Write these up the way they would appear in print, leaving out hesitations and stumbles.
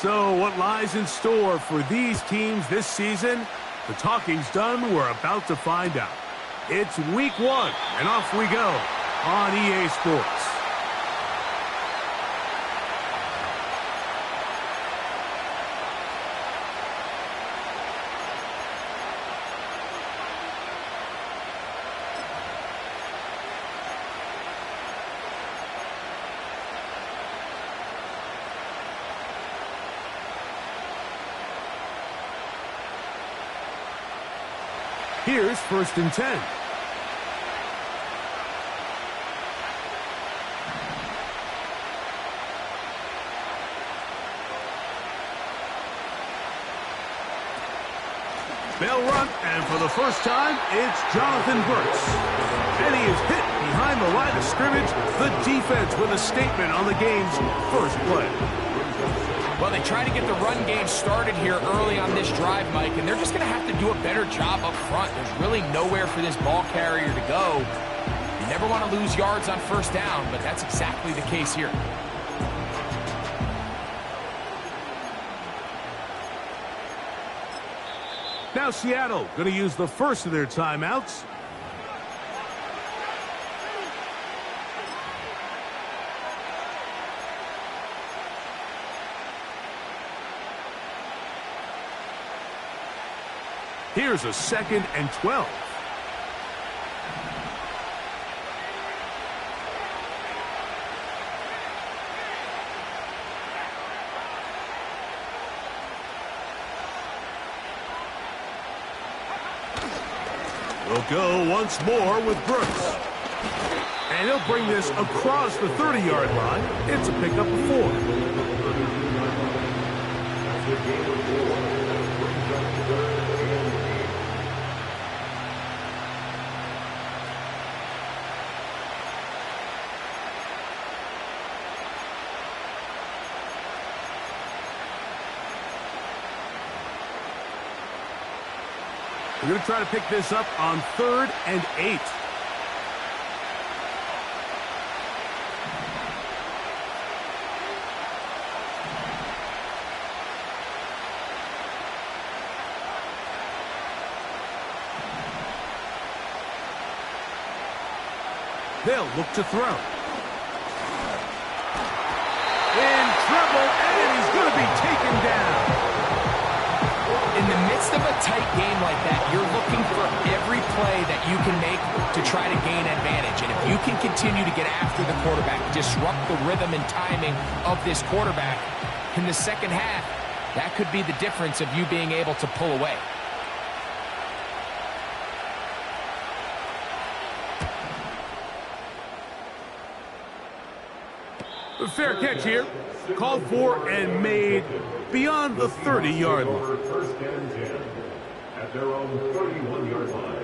So what lies in store for these teams this season? The talking's done. We're about to find out. It's week 1, and off we go on EA Sports. Here's 1st and 10. They'll run, and for the first time, it's Jonathan Burks. And he is hit behind the line of scrimmage. The defense with a statement on the game's first play. Well, they try to get the run game started here early on this drive, Mike, and they're just going to have to do a better job up front. There's really nowhere for this ball carrier to go. You never want to lose yards on 1st down, but that's exactly the case here. Now Seattle going to use the first of their timeouts. Here's a 2nd and 12. We'll go once more with Brooks. And he'll bring this across the 30-yard line. It's a pickup of 4. We're going to try to pick this up on 3rd and 8. They'll look to throw. In trouble, and he's going to be taken down. In the midst of a tight game like that, you're looking for every play that you can make to try to gain advantage. And if you can continue to get after the quarterback, disrupt the rhythm and timing of this quarterback in the second half, that could be the difference of you being able to pull away. A fair catch here. Called for and made beyond the 30-yard line. 1st and 10 at their own 31-yard line.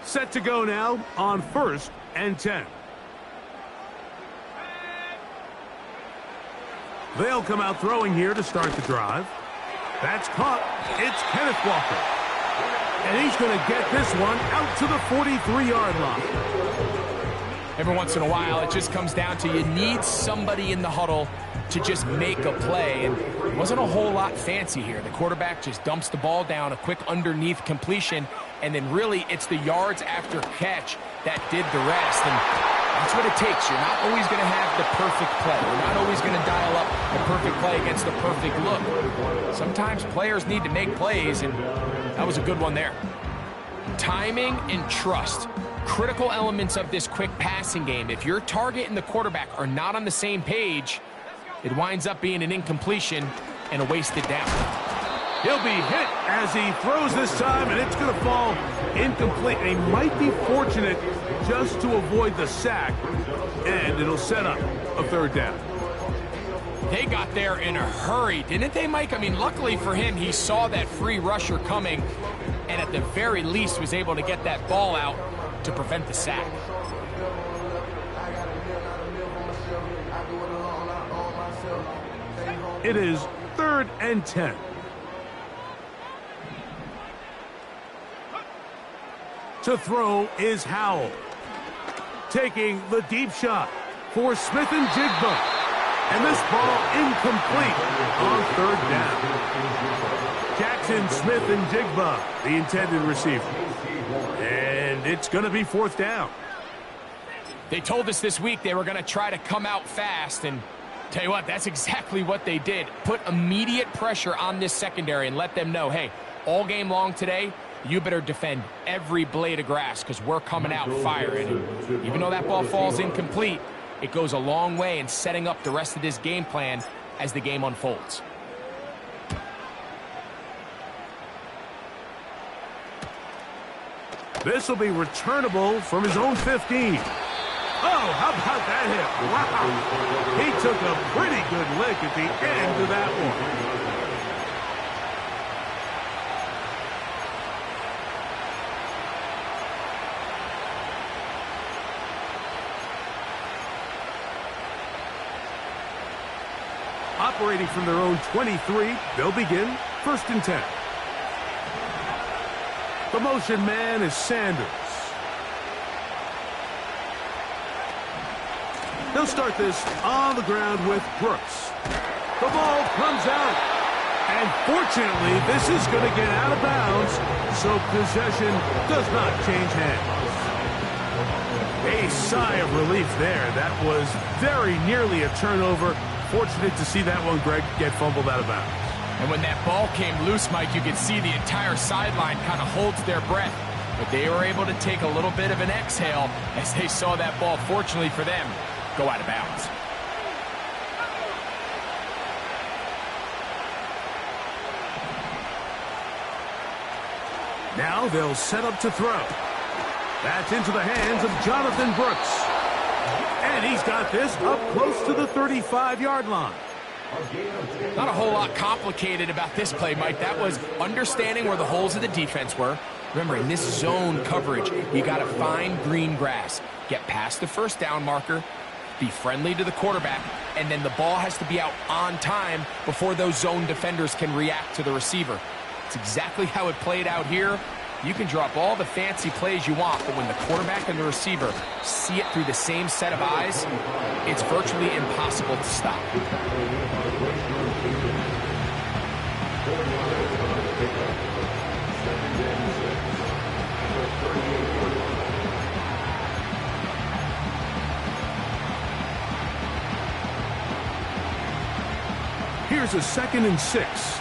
Set to go now on 1st and 10. They'll come out throwing here to start the drive. That's caught. It's Kenneth Walker. And he's going to get this one out to the 43-yard line. Every once in a while, it just comes down to you need somebody in the huddle to just make a play, and it wasn't a whole lot fancy here. The quarterback just dumps the ball down, a quick underneath completion, and then really it's the yards after catch that did the rest, and that's what it takes. You're not always going to have the perfect play. You're not always going to dial up the perfect play against the perfect look. Sometimes players need to make plays, and that was a good one there. Timing and trust, critical elements of this quick passing game. If your target and the quarterback are not on the same page, it winds up being an incompletion and a wasted down. He'll be hit as he throws this time, and it's going to fall incomplete. And he might be fortunate just to avoid the sack, and it'll set up a 3rd down. They got there in a hurry, didn't they, Mike? I mean, luckily for him, he saw that free rusher coming, and at the very least was able to get that ball out to prevent the sack. It is 3rd and 10. To throw is Howell. Taking the deep shot for Smith and Jigba. And this ball incomplete on 3rd down. Jackson, Smith, and Jigba, the intended receiver. And it's going to be 4th down. They told us this week they were going to try to come out fast, and tell you what, that's exactly what they did. Put immediate pressure on this secondary and let them know, hey, all game long today, you better defend every blade of grass because we're coming out firing. And even though that ball falls incomplete, it goes a long way in setting up the rest of this game plan as the game unfolds. This will be returnable from his own 15. Oh, how about that hit? Wow. He took a pretty good lick at the end of that one. Operating from their own 23, they'll begin 1st and 10. The motion man is Sanders. They'll start this on the ground with Brooks. The ball comes out. And fortunately, this is going to get out of bounds, so possession does not change hands. A sigh of relief there. That was very nearly a turnover. Fortunate to see that one, Greg, get fumbled out of bounds. And when that ball came loose, Mike, you could see the entire sideline kind of holds their breath. But they were able to take a little bit of an exhale as they saw that ball, fortunately for them, go out of bounds. Now they'll set up to throw. That's into the hands of Jonathan Brooks. And he's got this up close to the 35-yard line. Not a whole lot complicated about this play, Mike. That was understanding where the holes of the defense were. Remember, in this zone coverage, you got to find green grass. Get past the 1st down marker, be friendly to the quarterback, and then the ball has to be out on time before those zone defenders can react to the receiver. It's exactly how it played out here. You can drop all the fancy plays you want, but when the quarterback and the receiver see it through the same set of eyes, it's virtually impossible to stop. Here's a 2nd and 6.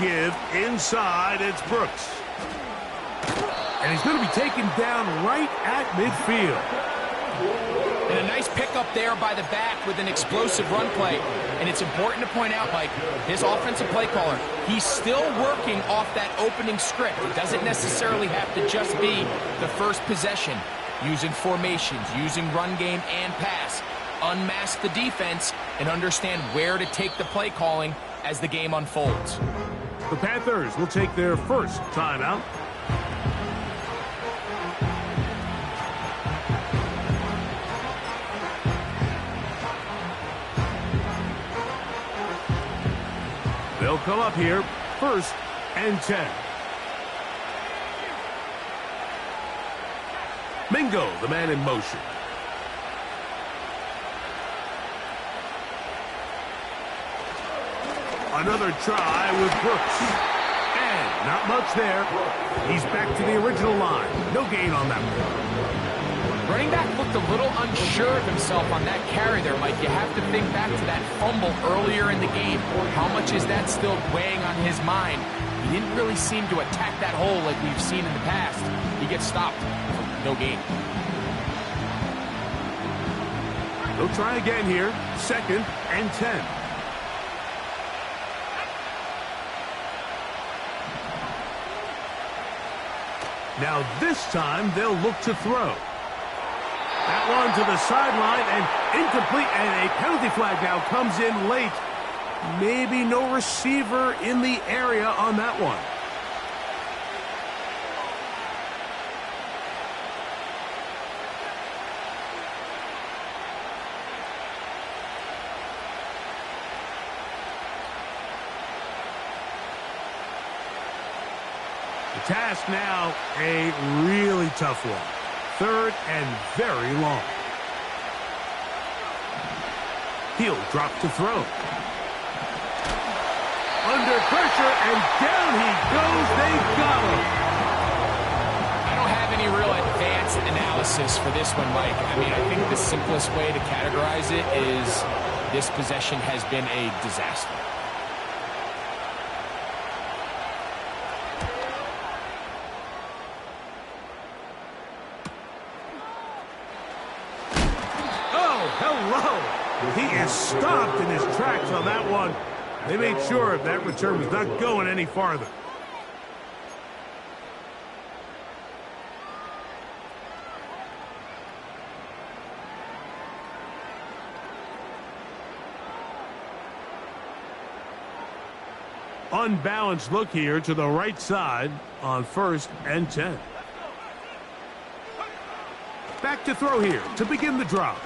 Give inside, it's Brooks. And he's going to be taken down right at midfield. And a nice pickup there by the back with an explosive run play. And it's important to point out, Mike, his offensive play caller, he's still working off that opening script. It doesn't necessarily have to just be the first possession. Using formations, using run game and pass. Unmask the defense and understand where to take the play calling as the game unfolds. The Panthers will take their first timeout. They'll come up here, 1st and 10. Mingo, the man in motion. Another try with Brooks. And not much there. He's back to the original line. No gain on that one. Running back looked a little unsure of himself on that carry there, Mike. You have to think back to that fumble earlier in the game. How much is that still weighing on his mind? He didn't really seem to attack that hole like we've seen in the past. He gets stopped. No gain. They'll try again here. 2nd and 10. Now this time they'll look to throw. That one to the sideline and incomplete, and a penalty flag now comes in late. Maybe no receiver in the area on that one. The task now, a really tough one. 3rd and very long. He'll drop to throw. Under pressure, and down he goes. They got him. I don't have any real advanced analysis for this one, Mike. I mean, I think the simplest way to categorize it is this possession has been a disaster. He is stopped in his tracks on that one. They made sure that return was not going any farther. Unbalanced look here to the right side on 1st and 10. Back to throw here to begin the drop.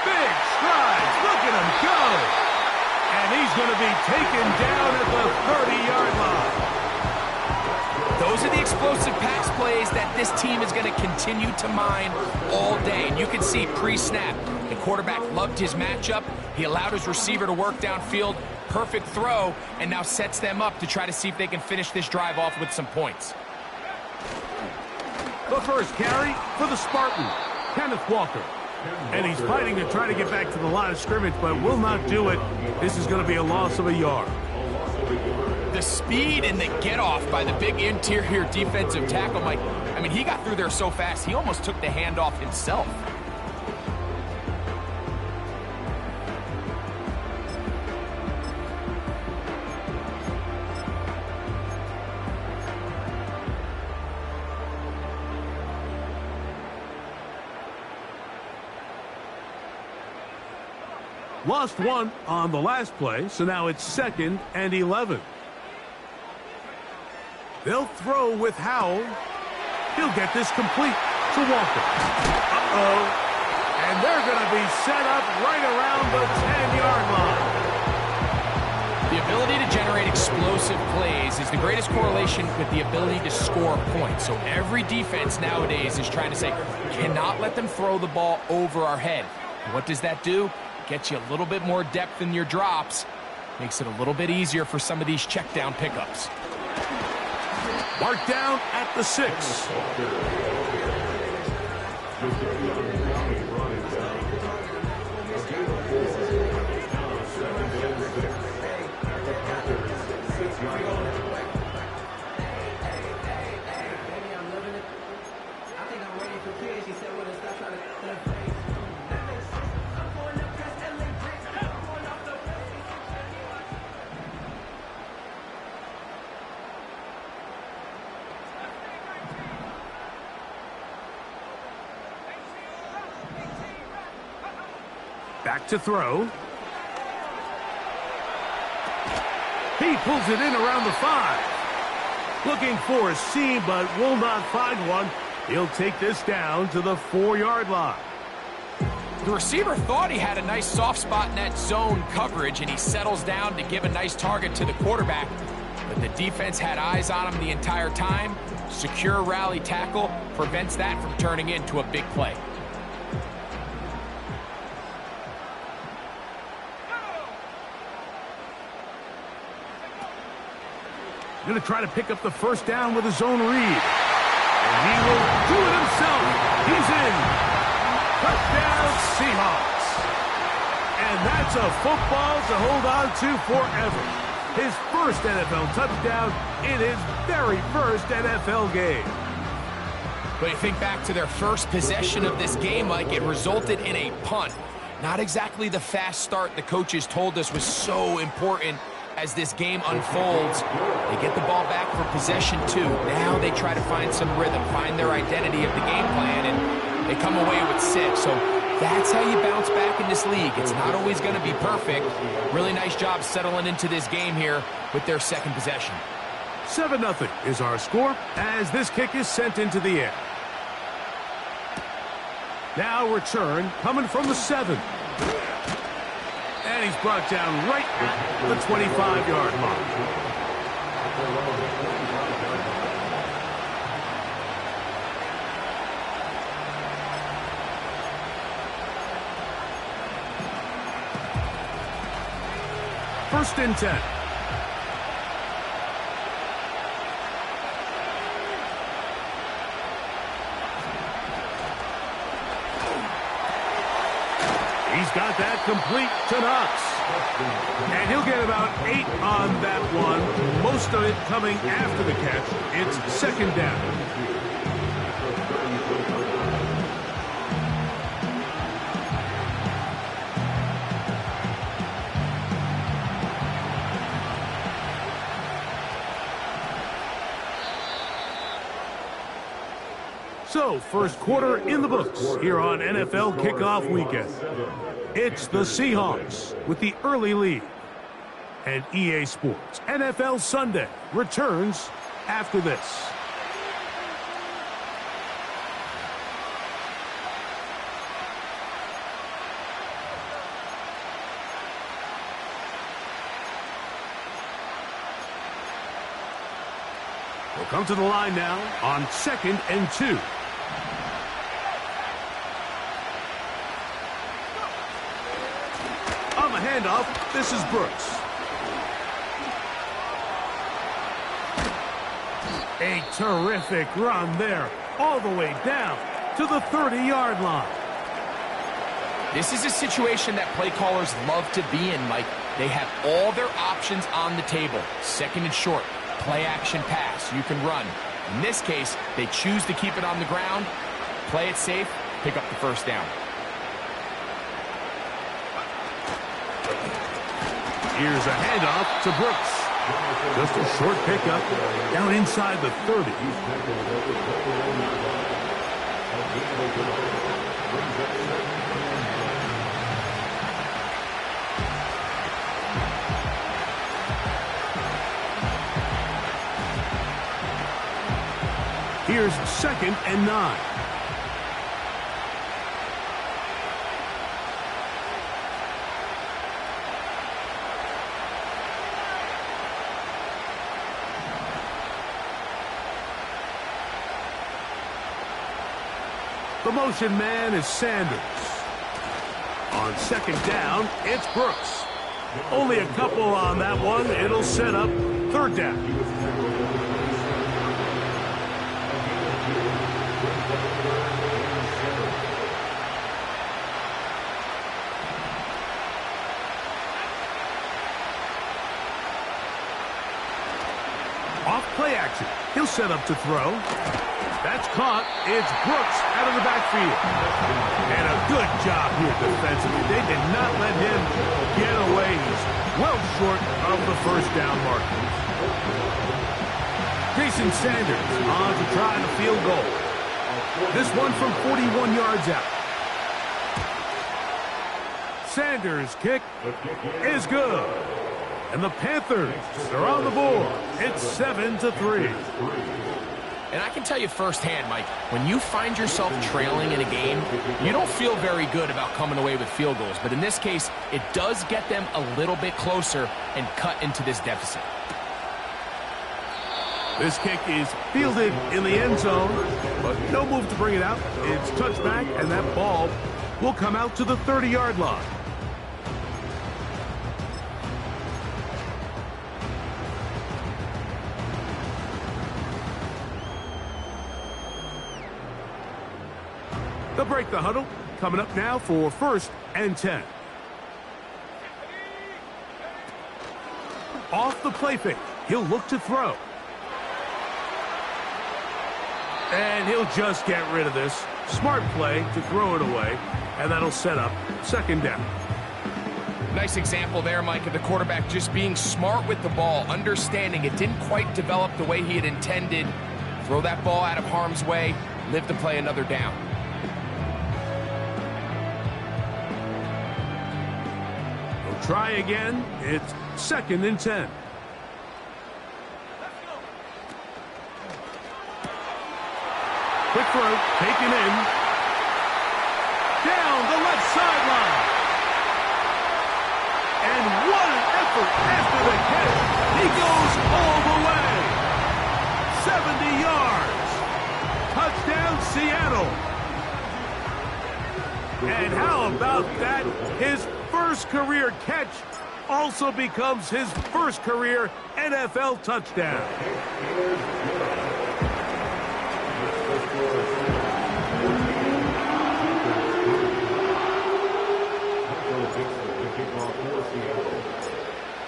Big strides. Look at him go. And he's going to be taken down at the 30-yard line. Those are the explosive pass plays that this team is going to continue to mine all day. And you can see pre-snap, the quarterback loved his matchup. He allowed his receiver to work downfield. Perfect throw, and now sets them up to try to see if they can finish this drive off with some points. The first carry for the Spartan, Kenneth Walker. And he's fighting to try to get back to the line of scrimmage, but will not do it. This is going to be a loss of a yard. The speed and the get-off by the big interior defensive tackle, Mike. I mean, he got through there so fast, he almost took the handoff himself. Lost one on the last play, so now it's 2nd and 11. They'll throw with Howell. He'll get this complete to Walker. Uh-oh. And they're going to be set up right around the 10-yard line. The ability to generate explosive plays is the greatest correlation with the ability to score points. So every defense nowadays is trying to say, cannot let them throw the ball over our head. What does that do? Gets you a little bit more depth in your drops. Makes it a little bit easier for some of these check down pickups. Marked down at the 6. Back to throw. He pulls it in around the 5. Looking for a seam, but will not find one. He'll take this down to the 4-yard line. The receiver thought he had a nice soft spot in that zone coverage, and he settles down to give a nice target to the quarterback. But the defense had eyes on him the entire time. Secure rally tackle prevents that from turning into a big play. Going to try to pick up the first down with his own read. And he will do it himself. He's in. Touchdown, Seahawks. And that's a football to hold on to forever. His first NFL touchdown in his very first NFL game. But you think back to their first possession of this game, Mike, it resulted in a punt. Not exactly the fast start the coaches told us was so important as this game unfolds. They get the ball back for possession 2. Now they try to find some rhythm, find their identity of the game plan, and they come away with 6. So that's how you bounce back in this league. It's not always going to be perfect. Really nice job settling into this game here with their second possession. 7-0 is our score as this kick is sent into the air. Now return coming from the 7. And he's brought down right at the 25-yard line. First and 10. He's got that complete to Knox. And he'll get about 8 on that one. Most of it coming after the catch. It's second down. So, first quarter in the books here on NFL Kickoff Weekend. It's the Seahawks with the early lead. And EA Sports NFL Sunday returns after this. We'll come to the line now on 2nd and 2. On the handoff, this is Brooks. A terrific run there, all the way down to the 30-yard line. This is a situation that play callers love to be in, Mike. They have all their options on the table. Second and short, play action pass, you can run. In this case, they choose to keep it on the ground, play it safe, pick up the first down. Here's a handoff to Brooks. Just a short pickup down inside the 30. Here's 2nd and 9. The motion man is Sanders. On 2nd down, it's Brooks. Only a couple on that one. It'll set up 3rd down. Off play action. He'll set up to throw. That's caught. It's Brooks out of the backfield. And a good job here defensively. They did not let him get away. He's well short of the first down marker. Jason Sanders on to try the field goal. This one from 41 yards out. Sanders' kick is good. And the Panthers are on the board. It's 7-3. And I can tell you firsthand, Mike, when you find yourself trailing in a game, you don't feel very good about coming away with field goals. But in this case, it does get them a little bit closer and cut into this deficit. This kick is fielded in the end zone, but no move to bring it out. It's touchback, and that ball will come out to the 30-yard line. They'll break the huddle. Coming up now for 1st and 10. Off the play fake. He'll look to throw. And he'll just get rid of this. Smart play to throw it away. And that'll set up 2nd down. Nice example there, Mike, of the quarterback just being smart with the ball, understanding it didn't quite develop the way he had intended. Throw that ball out of harm's way, live to play another down. We'll try again. It's 2nd and 10. Quick throw, taken in. Down the left sideline. And what an effort after the catch. He goes all the way. 70 yards. Touchdown, Seattle. And how about that? His first career catch also becomes his first career NFL touchdown.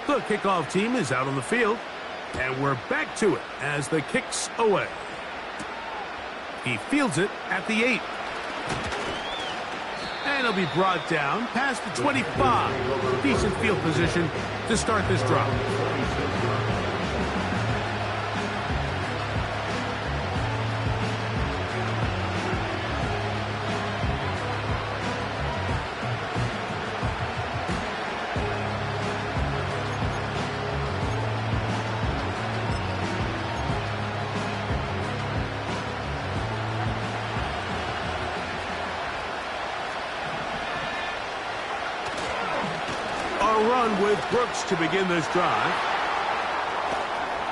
The kickoff team is out on the field, and we're back to it as the kick's away. He fields it at the 8. And he'll be brought down past the 25. Decent field position to start this drive. Run with Brooks to begin this drive.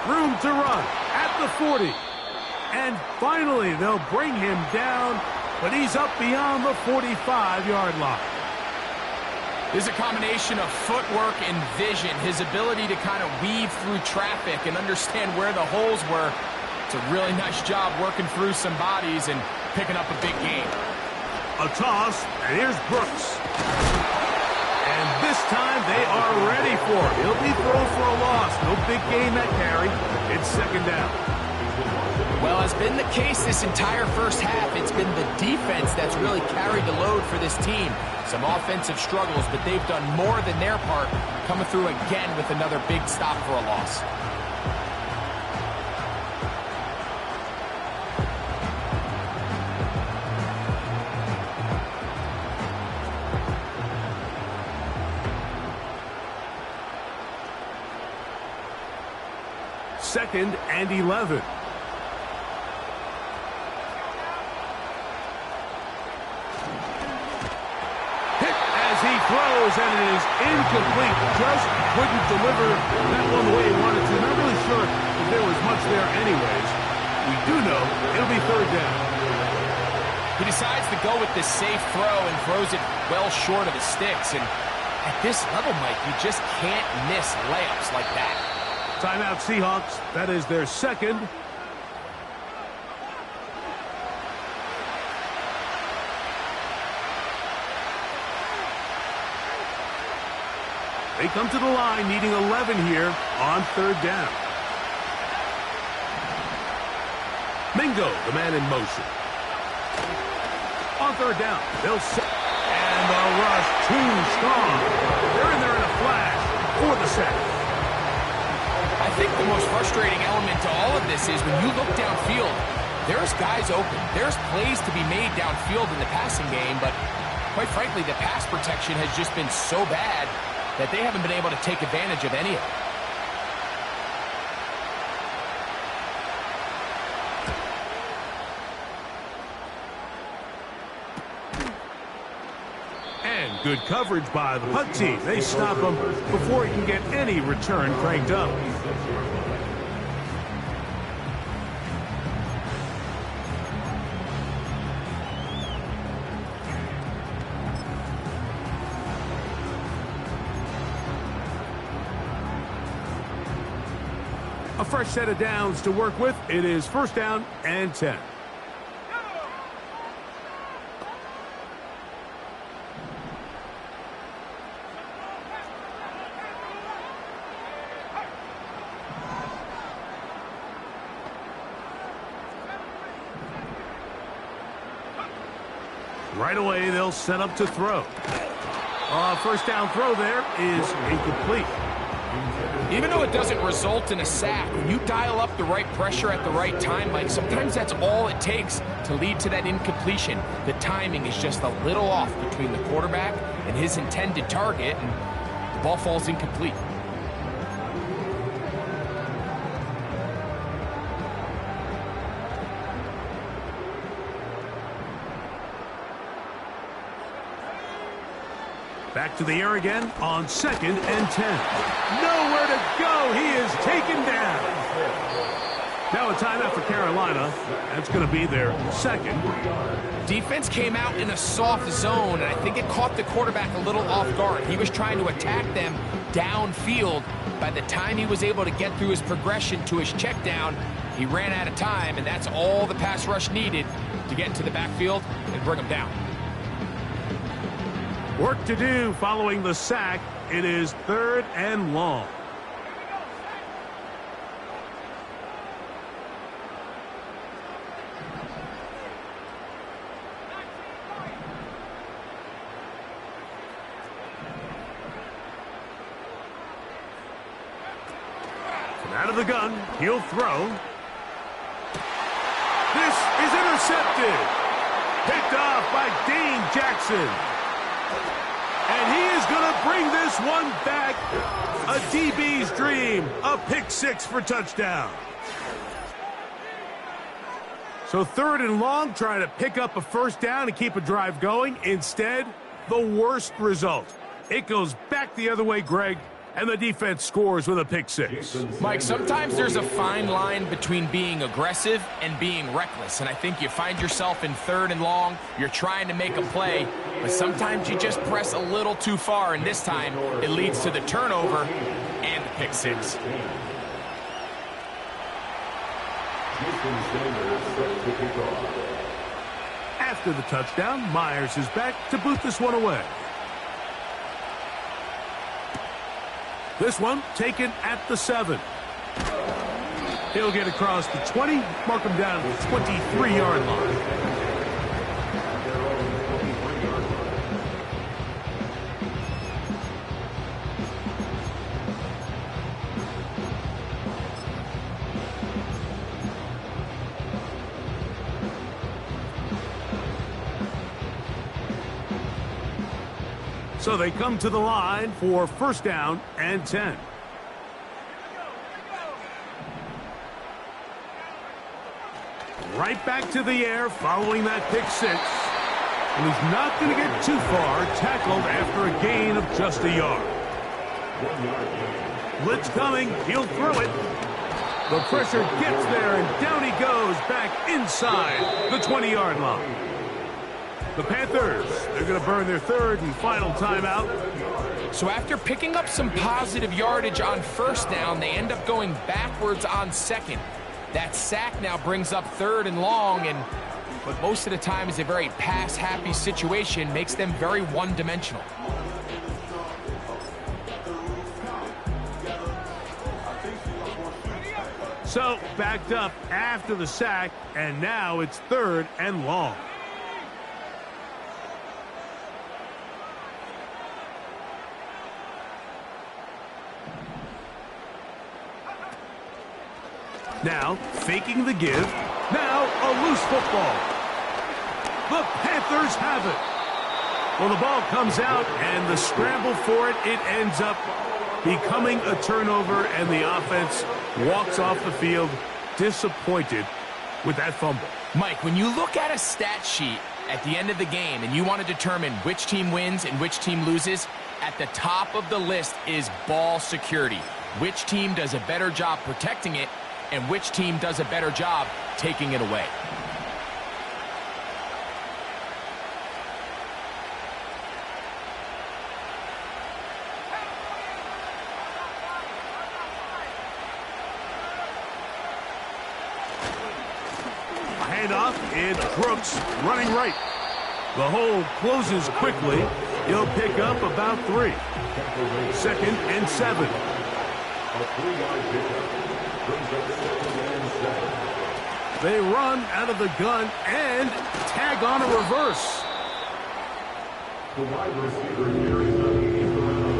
Room to run at the 40. And finally, they'll bring him down, but he's up beyond the 45-yard line. There's a combination of footwork and vision, his ability to kind of weave through traffic and understand where the holes were. It's a really nice job working through some bodies and picking up a big gain. A toss, and here's Brooks. And this time they are ready for it. He'll be thrown for a loss. No big gain that carry. It's 2nd down. Well, as been the case this entire first half, it's been the defense that's really carried the load for this team. Some offensive struggles, but they've done more than their part, coming through again with another big stop for a loss. Second and 11. Hit as he throws, and it is incomplete. Just couldn't deliver that one the way he wanted to. Not really sure if there was much there anyways. We do know it'll be 3rd down. He decides to go with this safe throw and throws it well short of the sticks. And at this level, Mike, you just can't miss layups like that. Timeout Seahawks. That is their 2nd. They come to the line needing 11 here on 3rd down. Mingo, the man in motion. On 3rd down, they'll set. And the rush too strong. They're in there in a flash for the sack. I think the most frustrating element to all of this is when you look downfield, there's guys open. There's plays to be made downfield in the passing game, but quite frankly, the pass protection has just been so bad that they haven't been able to take advantage of any of it. And good coverage by the punt team. They stop him before he can get any return cranked up. A fresh set of downs to work with. It is 1st down and 10. Right away, they'll set up to throw. First down throw there is incomplete. Even though it doesn't result in a sack, when you dial up the right pressure at the right time, Mike, sometimes that's all it takes to lead to that incompletion. The timing is just a little off between the quarterback and his intended target, and the ball falls incomplete. Back to the air again on 2nd and 10. Nowhere to go. He is taken down. Now a timeout for Carolina. That's going to be their second. Defense came out in a soft zone, and I think it caught the quarterback a little off guard. He was trying to attack them downfield. By the time he was able to get through his progression to his check down, he ran out of time, and that's all the pass rush needed to get into the backfield and bring him down. Work to do following the sack. It is 3rd and long. From out of the gun, he'll throw. This is intercepted. Picked off by Dane Jackson. And he is going to bring this one back. A DB's dream. A pick six for touchdown. So 3rd and long, trying to pick up a first down and keep a drive going. Instead, the worst result. It goes back the other way, Greg, and the defense scores with a pick six. Mike, sometimes there's a fine line between being aggressive and being reckless, and I think you find yourself in 3rd and long, you're trying to make a play, but sometimes you just press a little too far, and this time it leads to the turnover and the pick six. After the touchdown, Myers is back to boot this one away. This one taken at the 7. He'll get across the 20, mark him down to the 23-yard line. So they come to the line for first down and 10. Right back to the air following that pick six. And he's not going to get too far, tackled after a gain of just a yard. Blitz coming, he'll throw it. The pressure gets there, and down he goes back inside the 20-yard line. The Panthers, they're going to burn their 3rd and final timeout. So after picking up some positive yardage on first down, they end up going backwards on 2nd. That sack now brings up 3rd and long, and but most of the time is a very pass-happy situation, makes them very one-dimensional. So backed up after the sack, and now it's 3rd and long. Now, faking the give. Now, a loose football. The Panthers have it. Well, the ball comes out, and the scramble for it, it ends up becoming a turnover, and the offense walks off the field disappointed with that fumble. Mike, when you look at a stat sheet at the end of the game and you want to determine which team wins and which team loses, at the top of the list is ball security. Which team does a better job protecting it, and which team does a better job taking it away. A handoff, and Brooks running right. The hole closes quickly. He'll pick up about 3. 2nd and 7. A 3-yard pickup. They run out of the gun and tag on a reverse. The wide receiver here is on the 8th round.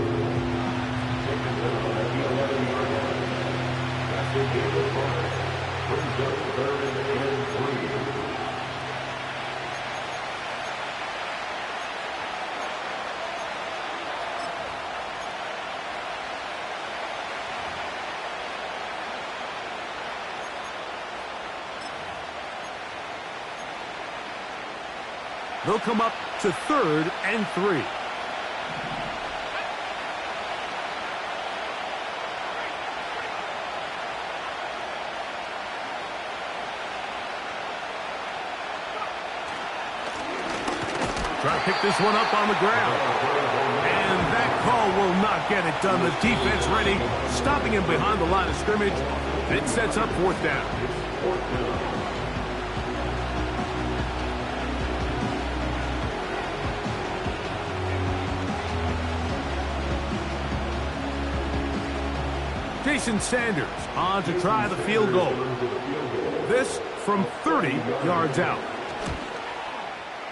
Taken down at the 11-yard line. That's a gain of 5. Brings up 3rd and 3. They'll come up to 3rd and 3. Try to pick this one up on the ground. And that call will not get it done. The defense ready, stopping him behind the line of scrimmage. It sets up 4th down. Jason Sanders on to try the field goal. This from 30 yards out.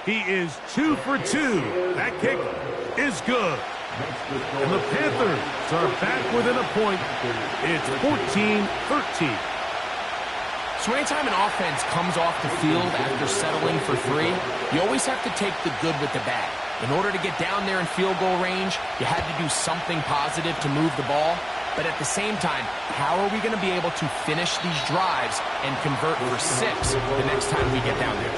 He is 2 for 2. That kick is good. And the Panthers are back within a point. It's 14-13. So anytime an offense comes off the field after settling for 3, you always have to take the good with the bad. In order to get down there in field goal range, you had to do something positive to move the ball. But at the same time, how are we going to be able to finish these drives and convert for 6 the next time we get down there?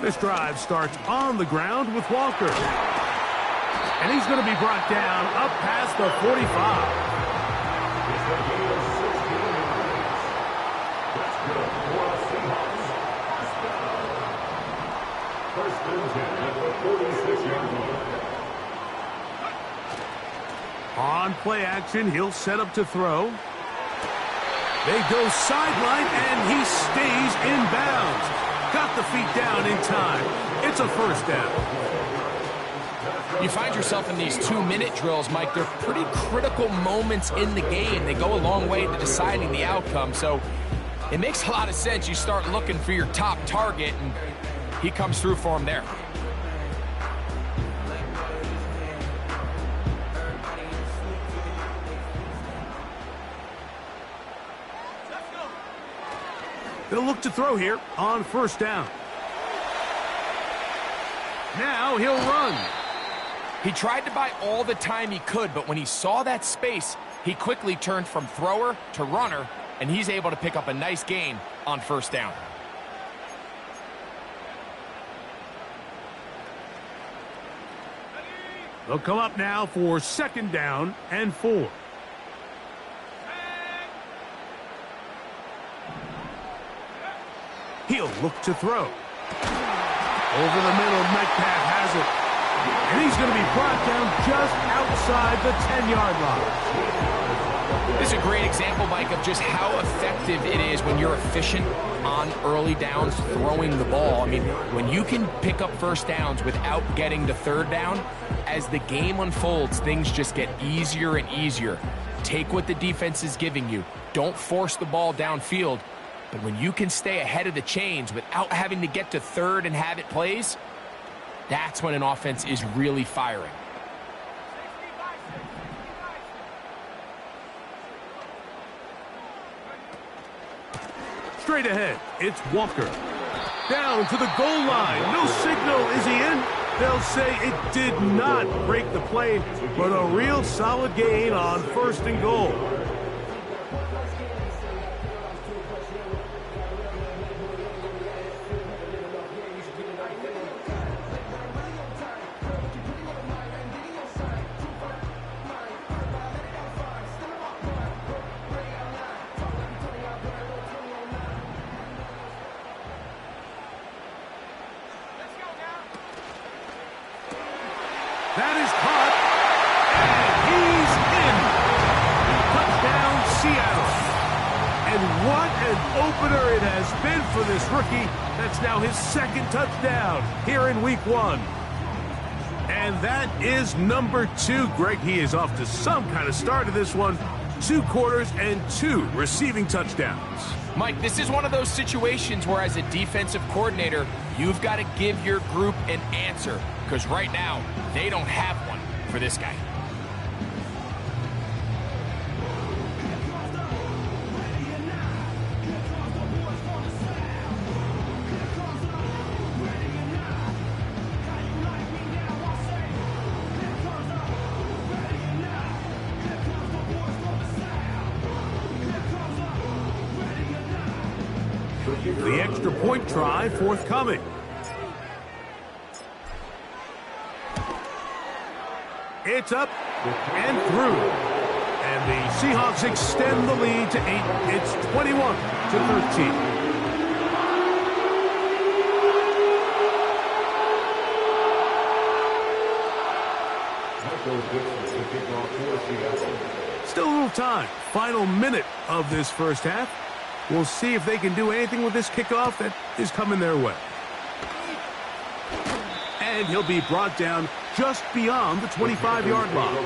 This drive starts on the ground with Walker. And he's going to be brought down up past the 45. On play action, he'll set up to throw. They go sideline, and he stays in bounds. Got the feet down in time. It's a 1st down. You find yourself in these 2-minute drills, Mike. They're pretty critical moments in the game. They go a long way to deciding the outcome. So it makes a lot of sense. You start looking for your top target, and he comes through for him there. They'll look to throw here on 1st down. Now he'll run. He tried to buy all the time he could, but when he saw that space, he quickly turned from thrower to runner, and he's able to pick up a nice gain on 1st down. They'll come up now for 2nd down and 4. He'll look to throw. Over the middle, Metcalf has it. And he's going to be brought down just outside the 10-yard line. This is a great example, Mike, of just how effective it is when you're efficient on early downs throwing the ball. I mean, when you can pick up 1st downs without getting to 3rd down, as the game unfolds, things just get easier and easier. Take what the defense is giving you. Don't force the ball downfield. But when you can stay ahead of the chains without having to get to 3rd and have it plays, that's when an offense is really firing. Straight ahead, it's Walker. Down to the goal line. No signal. Is he in? They'll say it did not break the play, but a real solid gain on 1st and goal. That is caught, and he's in. Touchdown, what an opener it has been for this rookie. That's now his second touchdown here in week 1. And that is number 2. Greg, he is off to some kind of start of this one. 2 quarters and 2 receiving touchdowns. Mike, this is one of those situations where as a defensive coordinator, you've got to give your group an answer, because right now, they don't have one for this guy. The extra point try forthcoming. It's up and through. And the Seahawks extend the lead to 8. It's 21-13. Still a little time. Final minute of this first half. We'll see if they can do anything with this kickoff that is coming their way. And he'll be brought down just beyond the 25-yard line.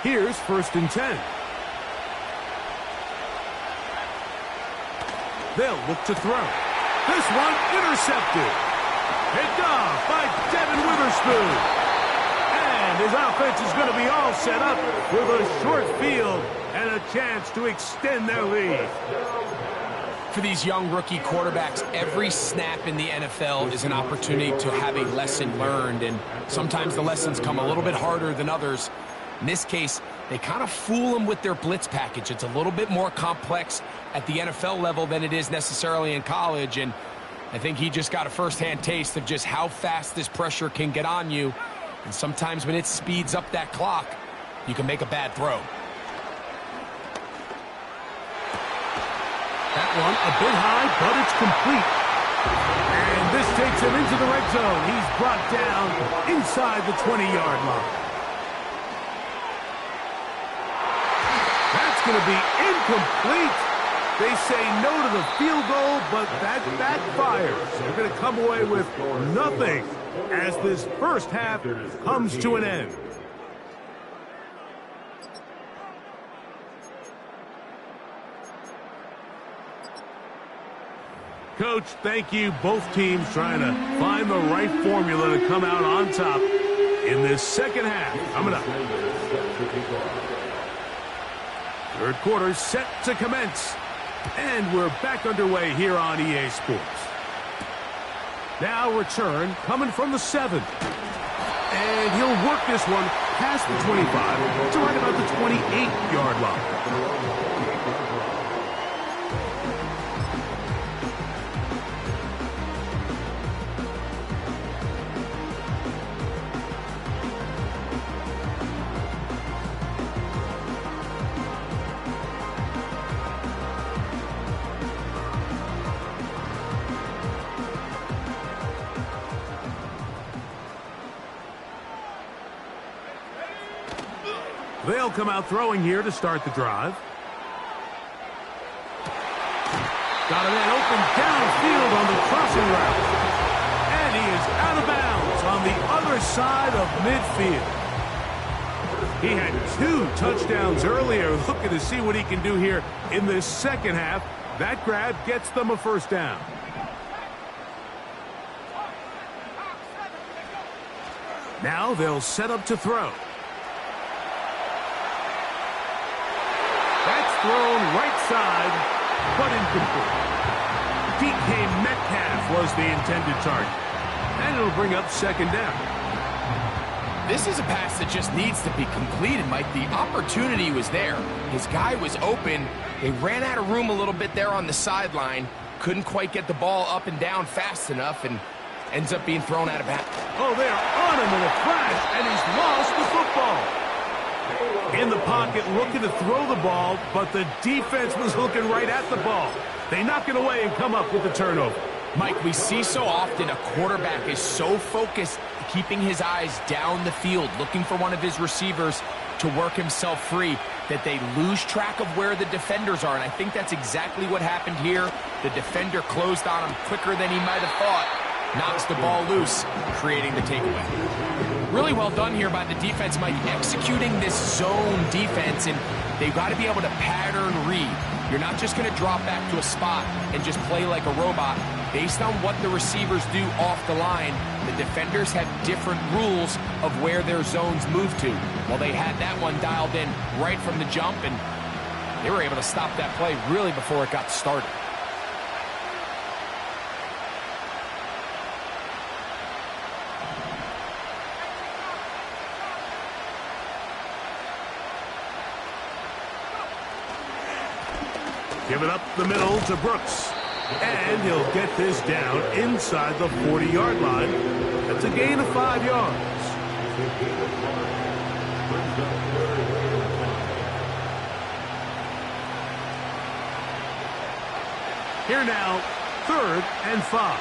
Here's 1st and 10. They'll look to throw. This one intercepted. Picked off by Devin Witherspoon. And his offense is going to be all set up with a short field and a chance to extend their lead. For these young rookie quarterbacks, every snap in the NFL is an opportunity to have a lesson learned, and sometimes the lessons come a little bit harder than others. In this case, they kind of fool them with their blitz package. It's a little bit more complex at the NFL level than it is necessarily in college, and I think he just got a first-hand taste of just how fast this pressure can get on you, and sometimes when it speeds up that clock, you can make a bad throw. That one a bit high, but it's complete. And this takes him into the red zone. He's brought down inside the 20-yard line. That's going to be incomplete. They say no to the field goal, but that backfires. They're going to come away with nothing as this first half comes to an end. Coach, thank you. Both teams trying to find the right formula to come out on top in this second half. Coming up. Third quarter set to commence. And we're back underway here on EA Sports. Now return coming from the 7. And he'll work this one past the 25 to right about the 28-yard line. They'll come out throwing here to start the drive. Got a man open downfield on the crossing route. And he is out of bounds on the other side of midfield. He had 2 touchdowns earlier. Looking to see what he can do here in this second half. That grab gets them a first down. Now they'll set up to throw. That's thrown right side, but incomplete. DK Metcalf was the intended target. And it'll bring up second down. This is a pass that just needs to be completed, Mike. The opportunity was there. His guy was open. They ran out of room a little bit there on the sideline. Couldn't quite get the ball up and down fast enough, and ends up being thrown out of bounds. Oh, they are on him in a crash, and he's lost the football. In the pocket, looking to throw the ball, but the defense was looking right at the ball. They knock it away and come up with the turnover. Mike, we see so often a quarterback is so focused, keeping his eyes down the field, looking for one of his receivers to work himself free, that they lose track of where the defenders are. And I think that's exactly what happened here. The defender closed on him quicker than he might have thought. Knocks the ball loose, creating the takeaway. Really well done here by the defense, Mike, executing this zone defense, and they've got to be able to pattern read. You're not just going to drop back to a spot and just play like a robot. Based on what the receivers do off the line, the defenders have different rules of where their zones move to. Well, they had that one dialed in right from the jump, and they were able to stop that play really before it got started. Give it up the middle to Brooks. And he'll get this down inside the 40-yard line. That's a gain of 5 yards. Here now, 3rd and 5.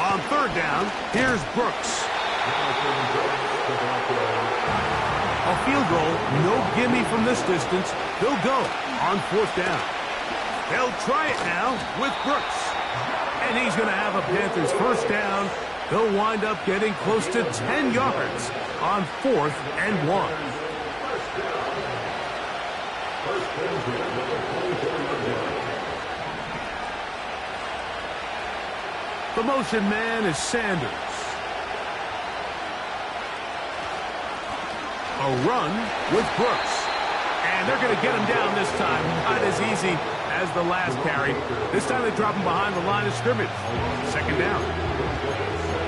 On 3rd down, here's Brooks. A field goal, no gimme from this distance. They'll go on 4th down. They'll try it now with Brooks. And he's going to have a Panthers first down. They'll wind up getting close to 10 yards on 4th and 1. The motion man is Sanders. A run with Brooks. And they're going to get him down this time. Not as easy as the last carry. This time they drop him behind the line of scrimmage. 2nd down.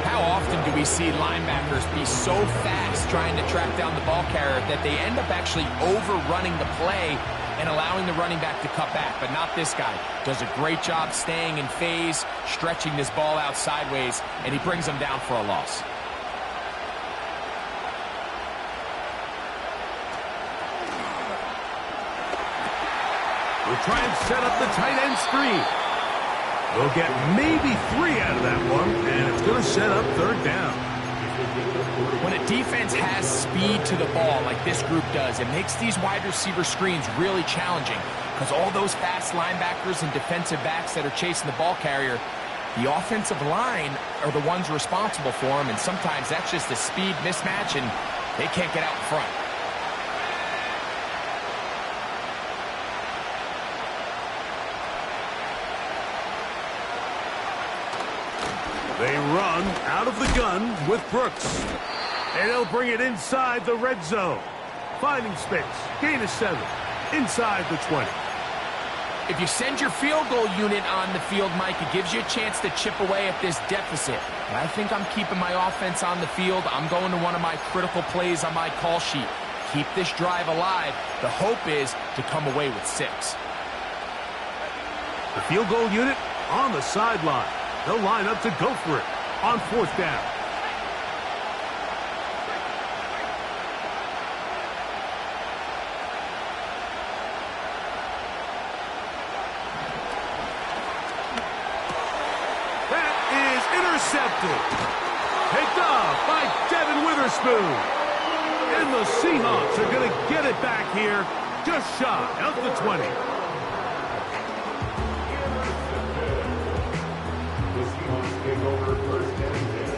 How often do we see linebackers be so fast trying to track down the ball carrier that they end up actually overrunning the play and allowing the running back to cut back? But not this guy. Does a great job staying in phase, stretching this ball out sideways, and he brings him down for a loss. We'll try and set up the tight end screen. They'll get maybe 3 out of that one, and it's going to set up 3rd down. When a defense has speed to the ball like this group does, it makes these wide receiver screens really challenging because all those fast linebackers and defensive backs that are chasing the ball carrier, the offensive line are the ones responsible for them, and sometimes that's just a speed mismatch, and they can't get out in front. They run out of the gun with Brooks. And they'll bring it inside the red zone. Finding space. Gain of 7. Inside the 20. If you send your field goal unit on the field, Mike, it gives you a chance to chip away at this deficit. But I think I'm keeping my offense on the field. I'm going to one of my critical plays on my call sheet. Keep this drive alive. The hope is to come away with 6. The field goal unit on the sideline. They'll line up to go for it on 4th down. That is intercepted. Picked off by Devin Witherspoon. And the Seahawks are going to get it back here just shy of the 20. Take over 1st and 10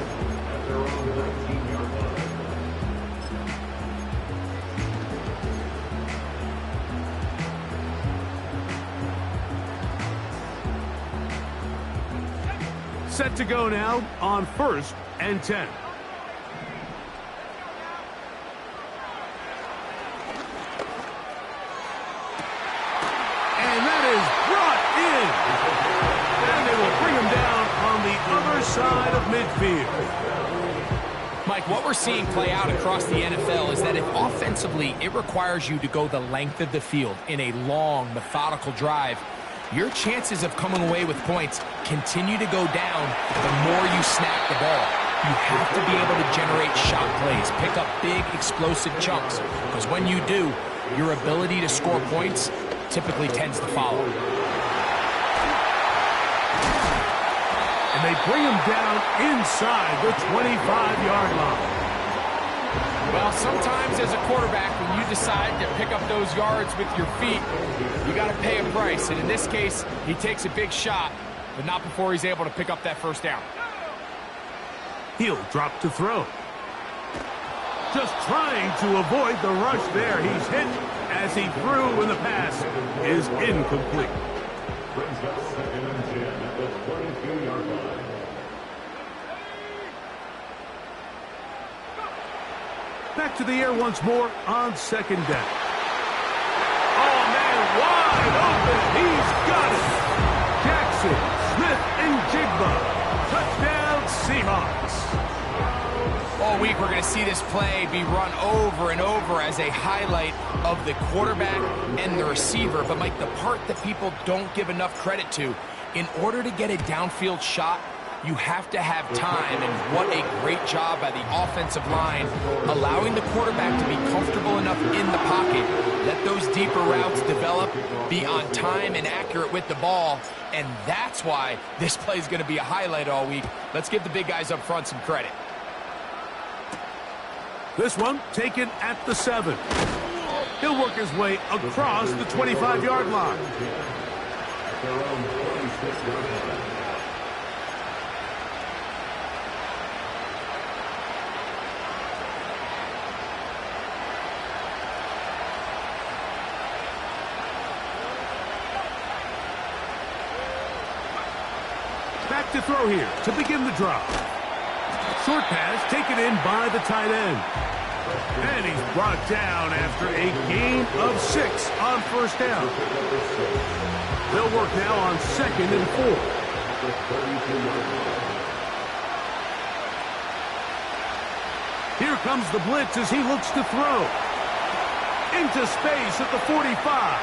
at their own 19-yard line. Set to go now on 1st and 10. And that is brought in. And they will bring him down on the other side of midfield. Mike, what we're seeing play out across the NFL is that if offensively it requires you to go the length of the field in a long, methodical drive, your chances of coming away with points continue to go down the more you snap the ball. You have to be able to generate shot plays, pick up big, explosive chunks, because when you do, your ability to score points typically tends to follow. And they bring him down inside the 25-yard line. Well, sometimes as a quarterback, when you decide to pick up those yards with your feet, you got to pay a price. And in this case, he takes a big shot, but not before he's able to pick up that first down. He'll drop to throw. Just trying to avoid the rush there. He's hit as he threw when the pass is incomplete. Brings up 2nd and 10 at the 22-yard line. Back to the air once more on 2nd down. Oh, man, wide open. He's got it. Jackson, Smith, and Jigba. Touchdown, Seahawks. All week, we're going to see this play be run over and over as a highlight of the quarterback and the receiver. But, Mike, the part that people don't give enough credit to, in order to get a downfield shot, you have to have time, and what a great job by the offensive line, allowing the quarterback to be comfortable enough in the pocket, let those deeper routes develop, be on time and accurate with the ball, and that's why this play is going to be a highlight all week. Let's give the big guys up front some credit. This one taken at the 7. He'll work his way across the 25-yard line. Their own 26-yard line. Back to throw here to begin the drive. Short pass taken in by the tight end. And he's brought down after a gain of 6 on first down. They'll work now on 2nd and 4. Here comes the blitz as he looks to throw. Into space at the 45.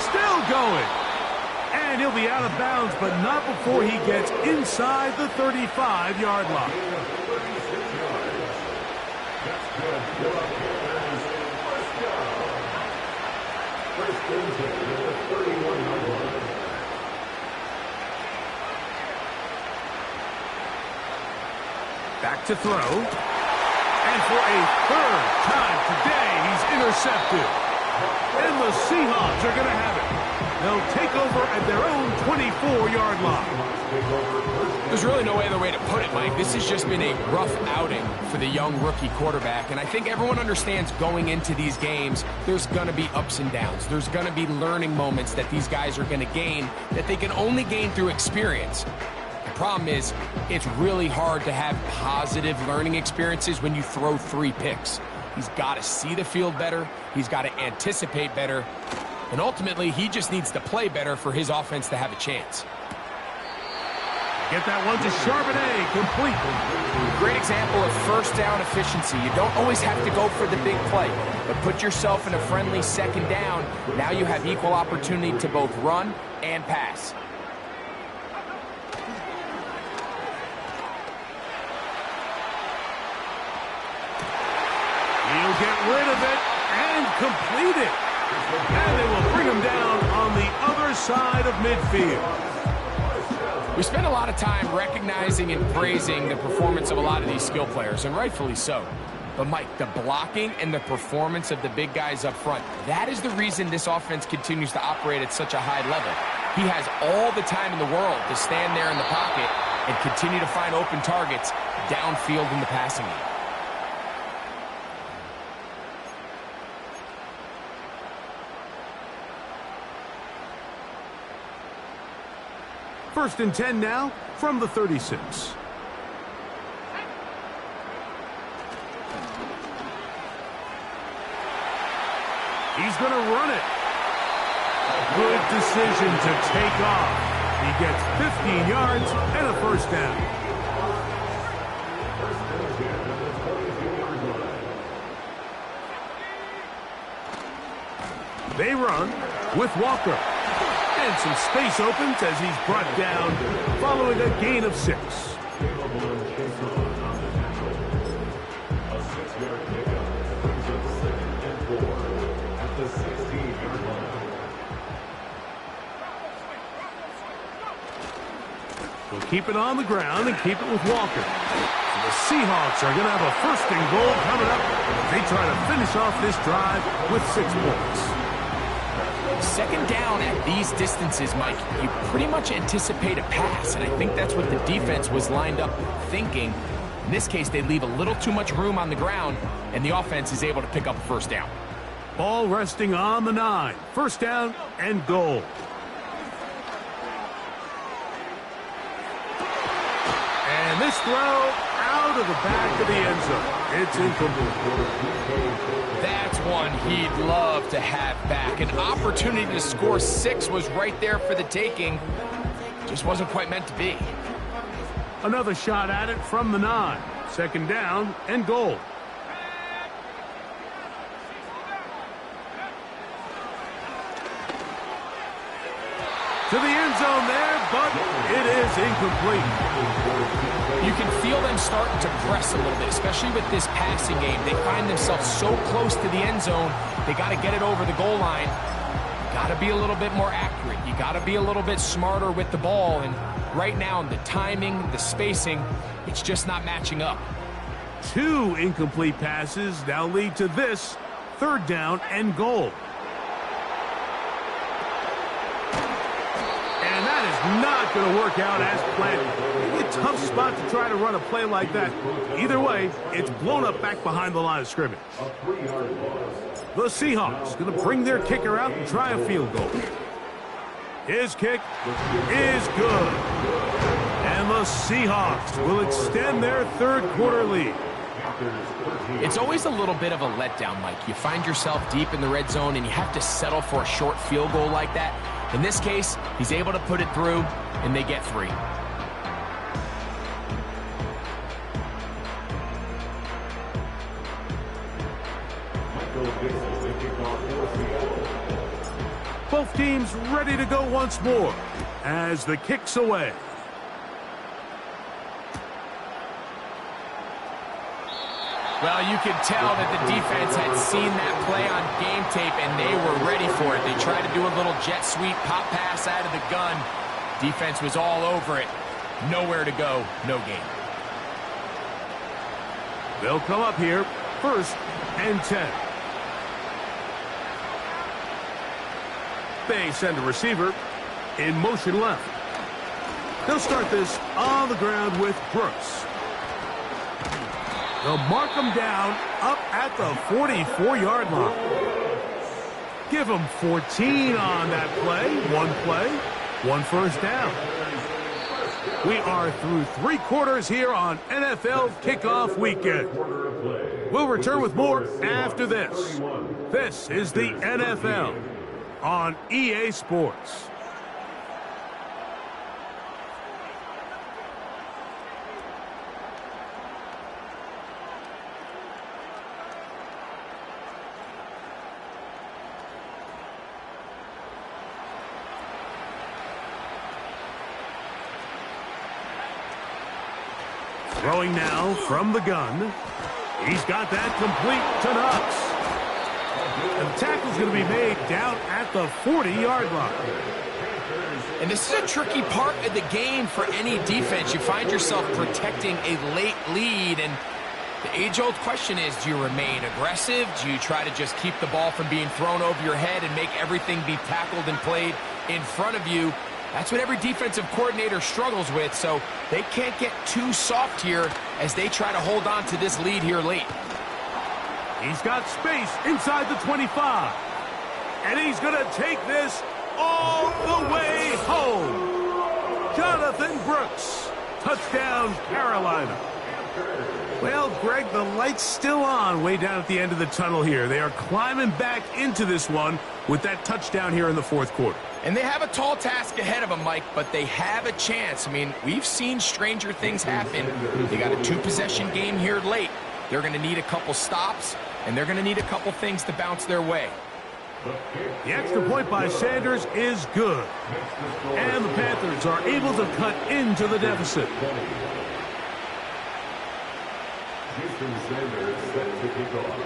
Still going. And he'll be out of bounds, but not before he gets inside the 35-yard line. Back to throw. And for a 3rd time today, he's intercepted. And the Seahawks are going to have it. They'll take over at their own 24-yard line. There's really no other way to put it, Mike. This has just been a rough outing for the young rookie quarterback, and I think everyone understands going into these games, there's going to be ups and downs. There's going to be learning moments that these guys are going to gain that they can only gain through experience. The problem is, it's really hard to have positive learning experiences when you throw 3 picks. He's got to see the field better. He's got to anticipate better. And ultimately, he just needs to play better for his offense to have a chance. Get that one to Charbonnet, complete. Great example of first down efficiency. You don't always have to go for the big play, but put yourself in a friendly 2nd down. Now you have equal opportunity to both run and pass. He'll get rid of it and complete it. And they will bring him down on the other side of midfield. We spend a lot of time recognizing and praising the performance of a lot of these skill players, and rightfully so. But, Mike, the blocking and the performance of the big guys up front, that is the reason this offense continues to operate at such a high level. He has all the time in the world to stand there in the pocket and continue to find open targets downfield in the passing game. First and 10 now from the 36. He's going to run it. Good decision to take off. He gets 15 yards and a first down. They run with Walker. And some space opens as he's brought down following a gain of 6. We'll keep it on the ground and keep it with Walker. So the Seahawks are going to have a 1st and goal coming up. They try to finish off this drive with 6 points. 2nd down at these distances, Mike, you pretty much anticipate a pass, and I think that's what the defense was lined up thinking. In this case, they leave a little too much room on the ground, and the offense is able to pick up a 1st down. Ball resting on the 9. 1st down and goal. And this throw out of the back of the end zone. It's incomplete. That's one he'd love to have back. An opportunity to score 6 was right there for the taking. Just wasn't quite meant to be. Another shot at it from the 9. 2nd down and goal. To the end zone there, but it is incomplete. You can feel them starting to press a little bit, especially with this passing game. They find themselves so close to the end zone, they got to get it over the goal line. You got to be a little bit more accurate. You got to be a little bit smarter with the ball. And right now, the timing, the spacing, it's just not matching up. 2 incomplete passes now lead to this 3rd down and goal. And that is not going to work out as planned. Maybe a tough spot to try to run a play like that. Either way, it's blown up back behind the line of scrimmage. The Seahawks going to bring their kicker out and try a field goal. His kick is good. And the Seahawks will extend their 3rd quarter lead. It's always a little bit of a letdown, Mike. You find yourself deep in the red zone and you have to settle for a short field goal like that. In this case, he's able to put it through, and they get 3. Both teams ready to go once more as the kick's away. Well, you could tell that the defense had seen that play on game tape, and they were ready for it. They tried to do a little jet sweep pop pass out of the gun. Defense was all over it. Nowhere to go, no gain. They'll come up here, 1st and 10. They send a receiver in motion left. They'll start this on the ground with Brooks. They'll mark him down up at the 44-yard line. Give him 14 on that play, 1 1st down. We are through 3 quarters here on NFL Kickoff Weekend. We'll return with more after this. This is the NFL on EA Sports. Throwing now from the gun. He's got that complete to Knox. And the tackle's going to be made down at the 40-yard line. And this is a tricky part of the game for any defense. You find yourself protecting a late lead, and the age-old question is, do you remain aggressive? Do you try to just keep the ball from being thrown over your head and make everything be tackled and played in front of you? That's what every defensive coordinator struggles with, so they can't get too soft here as they try to hold on to this lead here late. He's got space inside the 25. And he's going to take this all the way home. Jonathan Brooks, touchdown Carolina. Well, Greg, the light's still on way down at the end of the tunnel here. They are climbing back into this one with that touchdown here in the 4th quarter. And they have a tall task ahead of them, Mike, but they have a chance. I mean, we've seen stranger things happen. They got a 2-possession game here late. They're going to need a couple stops, and they're going to need a couple things to bounce their way. The extra point by Sanders is good. And the Panthers are able to cut into the deficit. Houston Sanders set to kick off.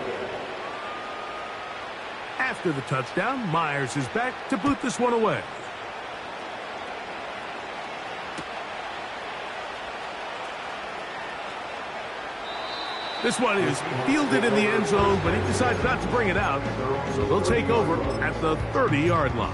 After the touchdown, Myers is back to boot this one away. This one is fielded in the end zone, but he decides not to bring it out. So they'll take over at the 30-yard line.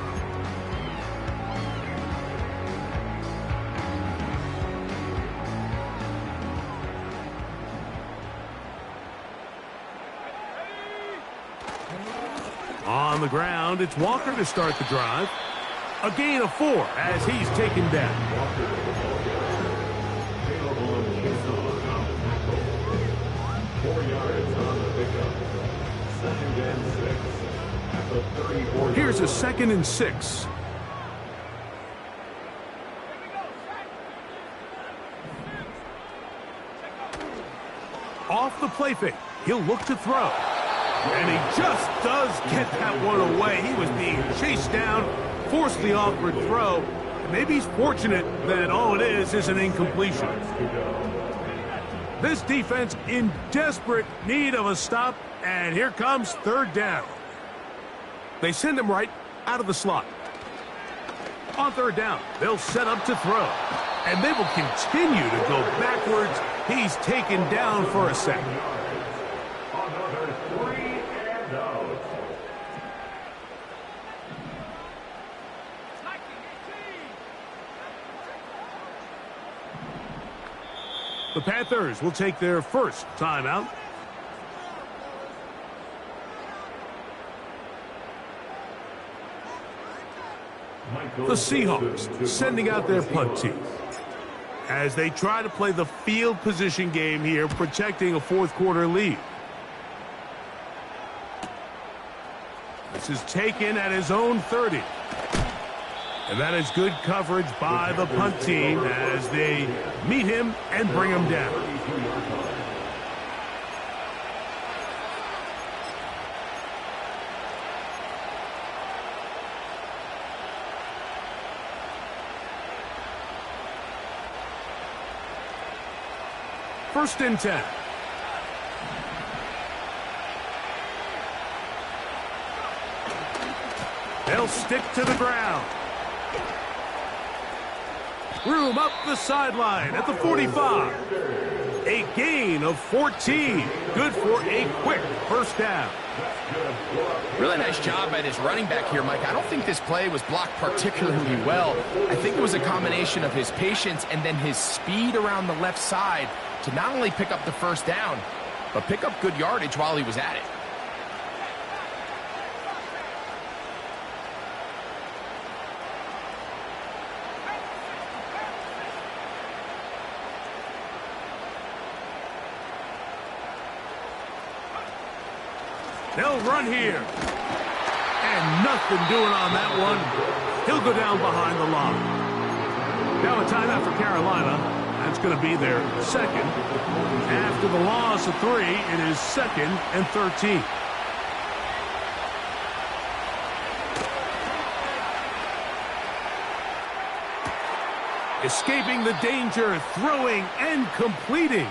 On the ground, it's Walker to start the drive. A gain of 4 as he's taken down. Here's a 2nd and 6. Off the play fake. He'll look to throw. And he just does get that one away. He was being chased down, forced the awkward throw. Maybe he's fortunate that all it is an incompletion. This defense in desperate need of a stop, and here comes 3rd down. They send him right out of the slot. On 3rd down, they'll set up to throw. And they will continue to go backwards. He's taken down for a sack. Another 3 and out. The Panthers will take their first timeout. The Seahawks sending out their punt team as they try to play the field position game here, protecting a 4th quarter lead. This is taken at his own 30. And that is good coverage by the punt team as they meet him and bring him down. First and 10. They'll stick to the ground. Room up the sideline at the 45. A gain of 14. Good for a quick first down. Really nice job by his running back here, Mike. I don't think this play was blocked particularly well. I think it was a combination of his patience and then his speed around the left side to not only pick up the first down, but pick up good yardage while he was at it. They'll run here. And nothing doing on that one. He'll go down behind the line. Now a timeout for Carolina. That's going to be their 2nd. After the loss of 3, it is 2nd and 13. Escaping the danger, throwing and completing.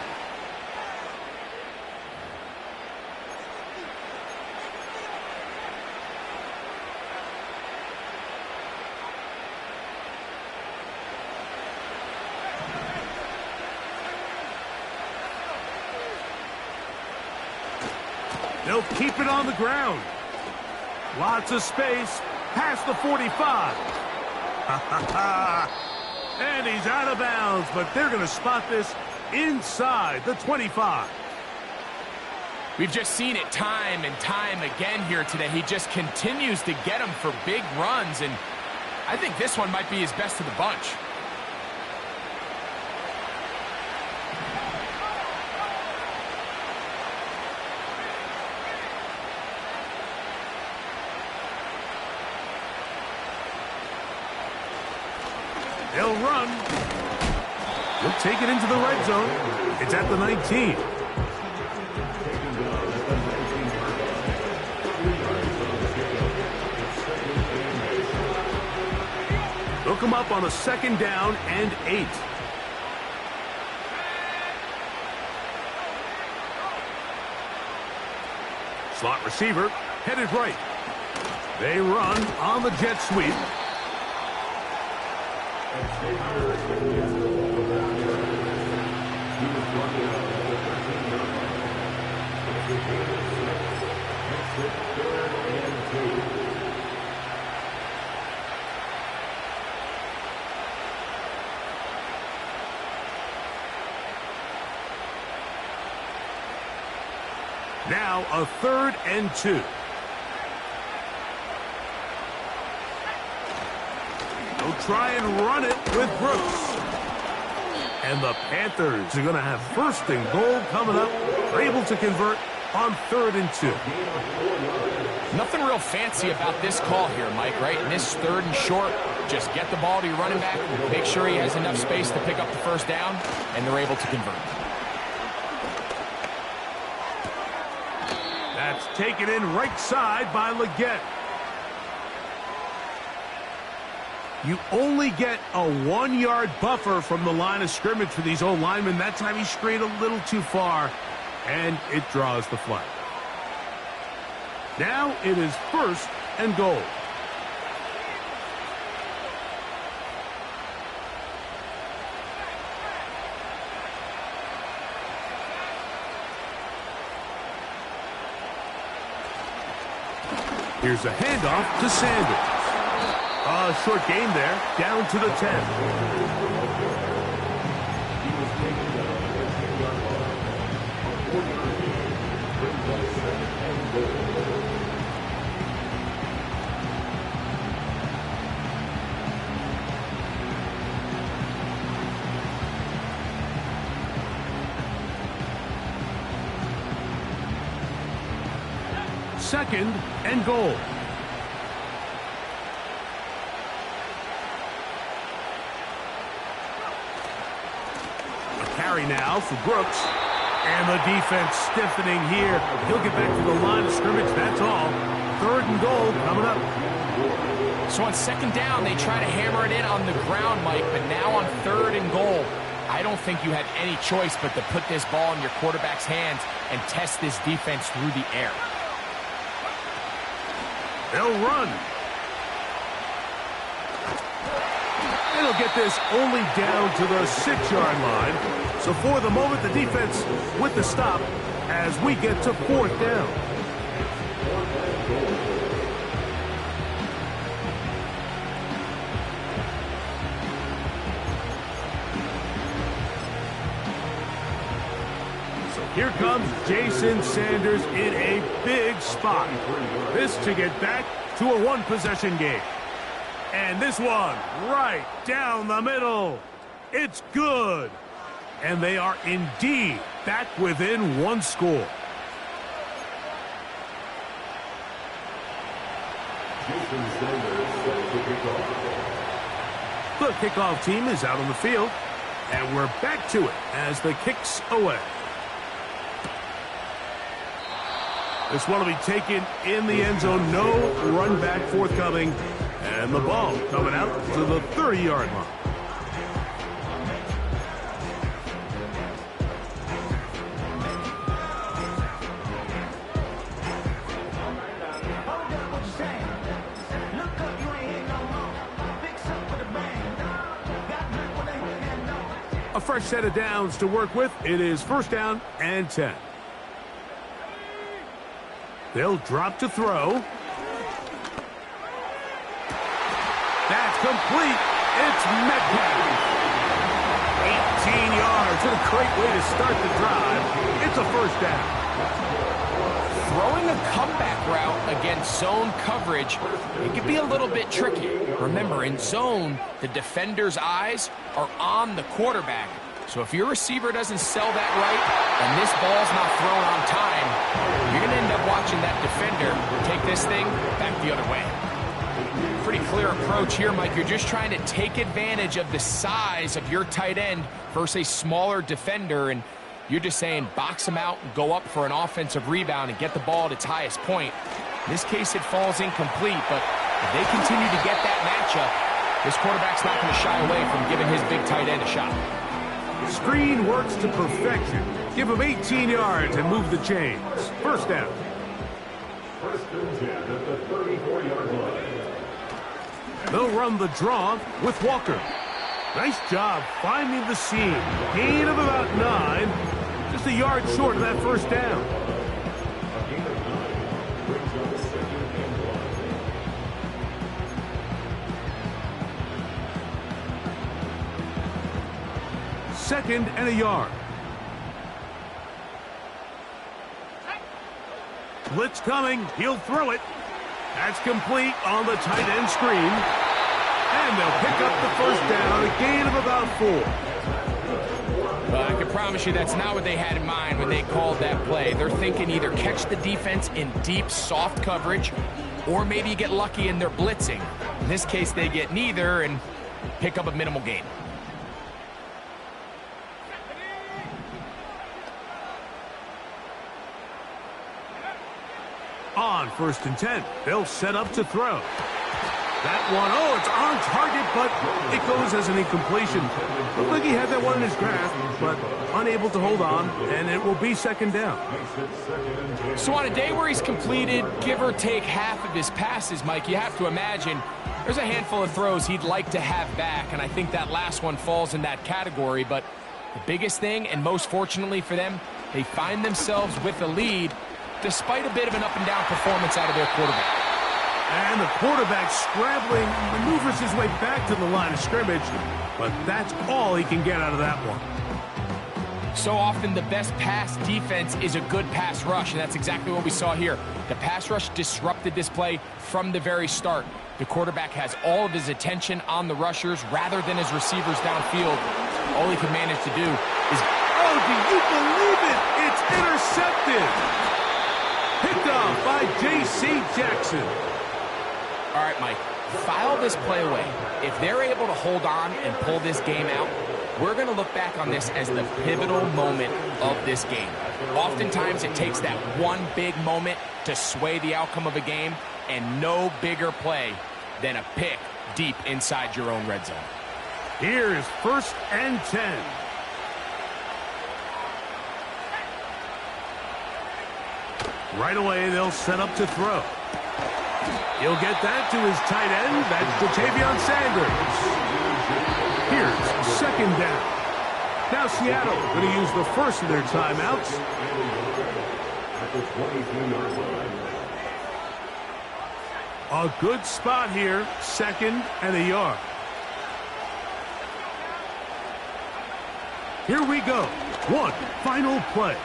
They'll keep it on the ground. Lots of space past the 45. And he's out of bounds, but they're going to spot this inside the 25. We've just seen it time and time again here today. He just continues to get them for big runs, and I think this one might be his best of the bunch. They'll run. He'll take it into the red zone. It's at the 19. Hook him up on a 2nd down and 8. Slot receiver headed right. They run on the jet sweep. Now a 3rd and 2. They'll try and run it with Brooks. And the Panthers are going to have 1st and goal coming up. They're able to convert on 3rd and 2. Nothing real fancy about this call here, Mike, right? In this 3rd and short, just get the ball to your running back, make sure he has enough space to pick up the 1st down, and they're able to convert. That's taken in right side by Leggett. You only get a 1-yard buffer from the line of scrimmage for these old linemen. That time he strayed a little too far, and it draws the flag. Now it is 1st and goal. Here's a handoff to Sanders. A short gain there, down to the 10. Second and goal. A carry now for Brooks. And the defense stiffening here. He'll get back to the line of scrimmage, that's all. 3rd and goal coming up. So on 2nd down, they try to hammer it in on the ground, Mike, but now on 3rd and goal, I don't think you had any choice but to put this ball in your quarterback's hands and test this defense through the air. They'll run. And he'll get this only down to the 6-yard line. So for the moment, the defense with the stop as we get to 4th down. Here comes Jason Sanders in a big spot. This to get back to a 1-possession game. And this one right down the middle. It's good. And they are indeed back within 1 score. The kickoff team is out on the field. And we're back to it as the kick's away. This one will be taken in the end zone. No run back forthcoming. And the ball coming out to the 30-yard line. A fresh set of downs to work with. It is 1st down and 10. They'll drop to throw. That's complete. It's Metcalf. 18 yards. What a great way to start the drive. It's a 1st down. Throwing a comeback route against zone coverage, it can be a little bit tricky. Remember, in zone, the defender's eyes are on the quarterback. So if your receiver doesn't sell that right and this ball's not thrown on time, you're going to end up watching that defender take this thing back the other way. Pretty clear approach here, Mike. You're just trying to take advantage of the size of your tight end versus a smaller defender, and you're just saying box him out and go up for an offensive rebound and get the ball at its highest point. In this case, it falls incomplete, but if they continue to get that matchup, This quarterback's not going to shy away from giving his big tight end a shot. Screen works to perfection. Give him 18 yards and move the chains. First down. First and 10 at the 34-yard line. They'll run the draw with Walker. Nice job finding the seam. Gain of about 9. Just a yard short of that first down. A gain of 9 brings up second and 1. Second and a yard. Blitz coming. He'll throw it. That's complete on the tight end screen. And they'll pick up the first down, a gain of about 4. Well, I can promise you that's not what they had in mind when they called that play. They're thinking either catch the defense in deep, soft coverage, or maybe get lucky and they're blitzing. In this case, they get neither and pick up a minimal gain. On first and 10, they'll set up to throw. That one, oh, it's on target, but it goes as an incompletion. Looked like he had that one in his grasp, but unable to hold on, and it will be second down. So on a day where he's completed, give or take half of his passes, Mike, you have to imagine there's a handful of throws he'd like to have back, and I think that last one falls in that category. But the biggest thing, and most fortunately for them, they find themselves with a lead despite a bit of an up-and-down performance out of their quarterback. And the quarterback scrambling, maneuvers his way back to the line of scrimmage, but that's all he can get out of that one. So often the best pass defense is a good pass rush, and that's exactly what we saw here. The pass rush disrupted this play from the very start. The quarterback has all of his attention on the rushers rather than his receivers downfield. All he can manage to do is... Oh, do you believe it? It's intercepted! Picked off by J.C. Jackson. All right, Mike, file this play away. If they're able to hold on and pull this game out, we're going to look back on this as the pivotal moment of this game. Oftentimes, it takes that one big moment to sway the outcome of a game, and no bigger play than a pick deep inside your own red zone. Here's first and 10. Right away, they'll set up to throw. He'll get that to his tight end. That's Ja'Tavion Sanders. Here's second down. Now Seattle going to use the first of their timeouts. At the 23-yard line. A good spot here. Second and a yard. Here we go. One final play.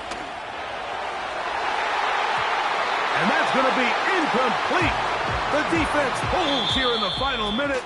And that's going to be incomplete. The defense holds here in the final minute.